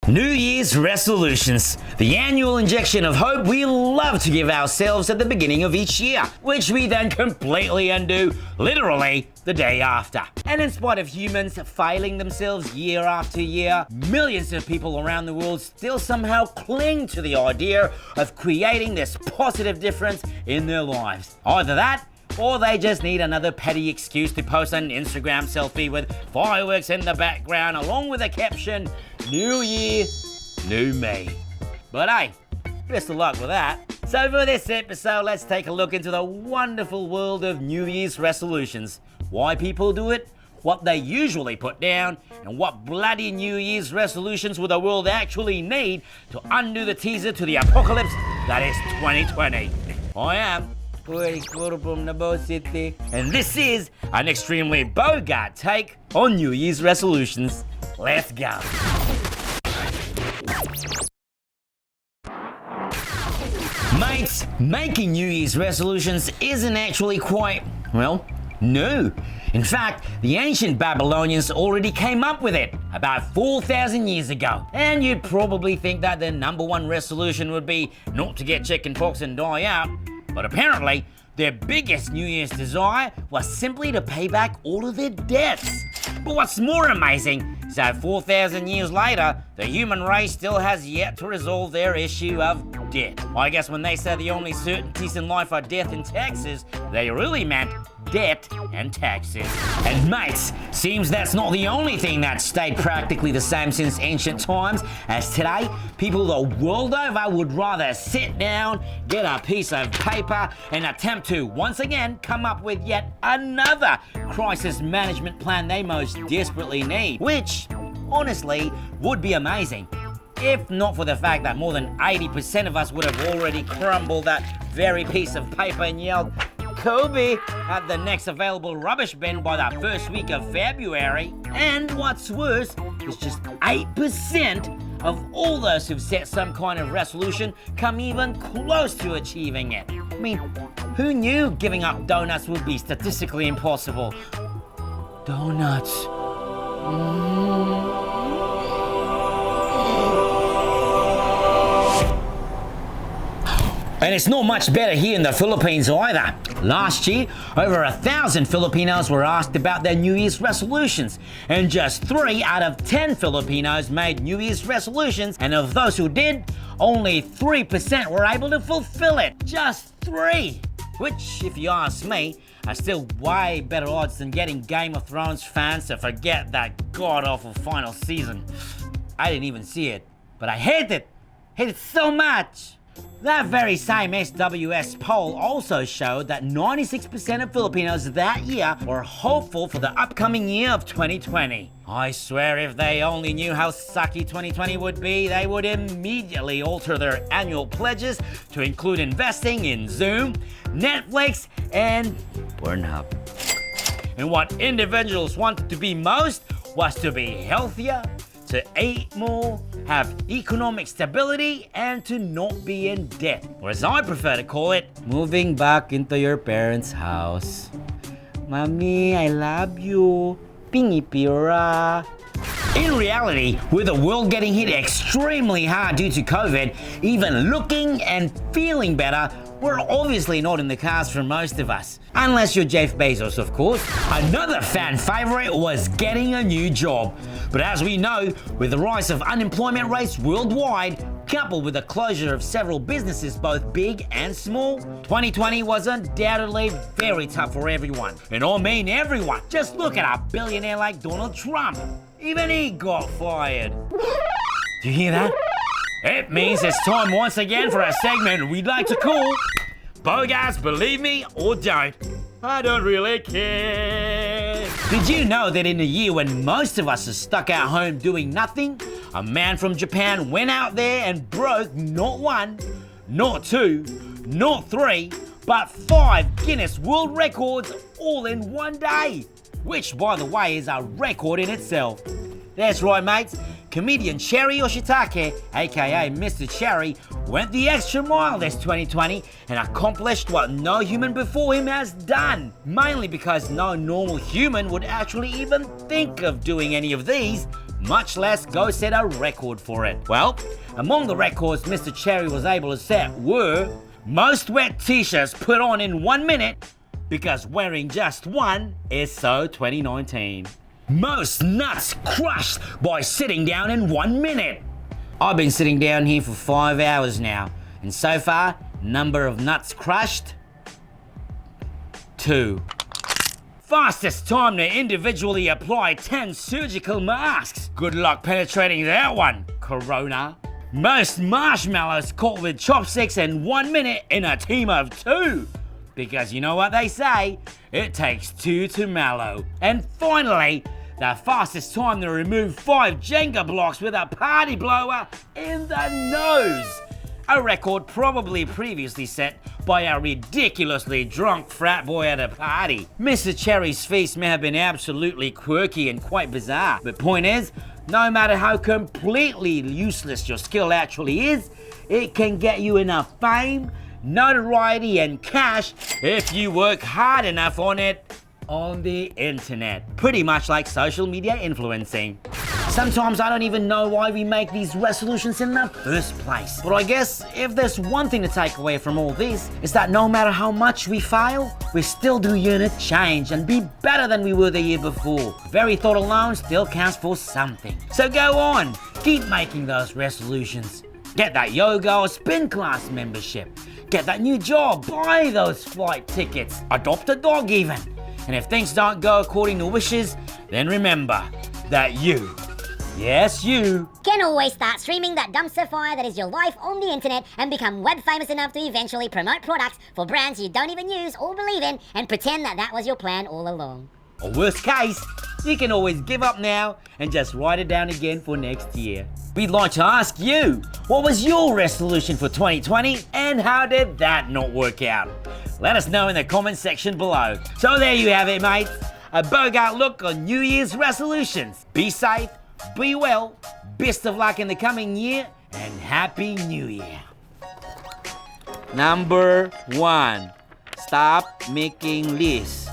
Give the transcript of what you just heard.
New Year's resolutions, the annual injection of hope we love to give ourselves at the beginning of each year, which we then completely undo, literally, the day after. And in spite of humans failing themselves year after year, millions of people around the world still somehow cling to the idea of creating this positive difference in their lives. Either that, or they just need another petty excuse to post an Instagram selfie with fireworks in the background along with a caption, "New Year, New Me." But hey, best of luck with that. So for this episode, let's take a look into the wonderful world of New Year's resolutions. Why people do it, what they usually put down, and what bloody New Year's resolutions will the world actually need to undo the teaser to the apocalypse that is 2020. I am from the Bo City, and this is an extremely Bogart take on New Year's resolutions. Let's go. Mates, making New Year's resolutions isn't actually quite, well, new. In fact, the ancient Babylonians already came up with it about 4,000 years ago. And you'd probably think that their number one resolution would be not to get chickenpox and die out. But apparently, their biggest New Year's desire was simply to pay back all of their debts. But what's more amazing is that 4,000 years later, the human race still has yet to resolve their issue of debt. I guess when they say the only certainties in life are death and taxes, they really meant debt and taxes. And mates, seems that's not the only thing that's stayed practically the same since ancient times, as today, people the world over would rather sit down, get a piece of paper, and attempt to once again come up with yet another crisis management plan they most desperately need, which, honestly, would be amazing. If not for the fact that more than 80% of us would have already crumbled that very piece of paper and yelled, "Kobe," at the next available rubbish bin by the first week of February. And what's worse is just 8% of all those who've set some kind of resolution come even close to achieving it. I mean, who knew giving up donuts would be statistically impossible? Donuts. And it's not much better here in the Philippines either. Last year, over 1,000 Filipinos were asked about their New Year's resolutions, and just 3 out of 10 Filipinos made New Year's resolutions, and of those who did, only 3% were able to fulfill it. Just 3! Which, if you ask me, are still way better odds than getting Game of Thrones fans to forget that god-awful final season. I didn't even see it, but I hate it! Hate it so much! That very same SWS poll also showed that 96% of Filipinos that year were hopeful for the upcoming year of 2020. I swear if they only knew how sucky 2020 would be, they would immediately alter their annual pledges to include investing in Zoom, Netflix, and Pornhub. And what individuals wanted to be most was to be healthier, to eat more, have economic stability, and to not be in debt. Or as I prefer to call it, moving back into your parents' house. Mommy, I love you. Pingipira. In reality, with the world getting hit extremely hard due to COVID, even looking and feeling better were obviously not in the cards for most of us. Unless you're Jeff Bezos, of course. Another fan favorite was getting a new job. But as we know, with the rise of unemployment rates worldwide, coupled with the closure of several businesses, both big and small, 2020 was undoubtedly very tough for everyone. And I mean everyone. Just look at a billionaire like Donald Trump. Even he got fired. Do you hear that? It means it's time once again for a segment we'd like to call Bogarts Believe Me or Don't. I don't really care. Did you know that in a year when most of us are stuck at home doing nothing, a man from Japan went out there and broke not 1, not 2, not 3, but 5 Guinness World Records all in one day? Which, by the way, is a record in itself. That's right, mates. Comedian Cherry Yoshitake, A.K.A. Mr. Cherry, went the extra mile this 2020 and accomplished what no human before him has done. Mainly because no normal human would actually even think of doing any of these, much less go set a record for it. Well, among the records Mr. Cherry was able to set were most wet t-shirts put on in 1 minute, because wearing just one is so 2019. Most nuts crushed by sitting down in 1 minute. I've been sitting down here for 5 hours now, and so far, number of nuts crushed? 2. Fastest time to individually apply 10 surgical masks. Good luck penetrating that one, Corona. Most marshmallows caught with chopsticks in 1 minute in a team of 2. Because you know what they say, it takes 2 to mallow. And finally, the fastest time to remove 5 Jenga blocks with a party blower in the nose. A record probably previously set by a ridiculously drunk frat boy at a party. Mr. Cherry's feast may have been absolutely quirky and quite bizarre, but point is, no matter how completely useless your skill actually is, it can get you enough fame, notoriety and cash if you work hard enough on it on the internet. Pretty much like social media influencing. Sometimes I don't even know why we make these resolutions in the first place. But I guess if there's one thing to take away from all this, is that no matter how much we fail, we still do unit change and be better than we were the year before. Very thought alone still counts for something. So go on, keep making those resolutions. Get that yoga or spin class membership. Get that new job, buy those flight tickets, adopt a dog even. And if things don't go according to wishes, then remember that you, yes you, can always start streaming that dumpster fire that is your life on the internet and become web famous enough to eventually promote products for brands you don't even use or believe in and pretend that that was your plan all along. Or worst case, you can always give up now and just write it down again for next year. We'd like to ask you, what was your resolution for 2020 and how did that not work out? Let us know in the comment section below. So there you have it, mates. A Bogart look on New Year's resolutions. Be safe, be well, best of luck in the coming year, and Happy New Year. Number 1, stop making lists.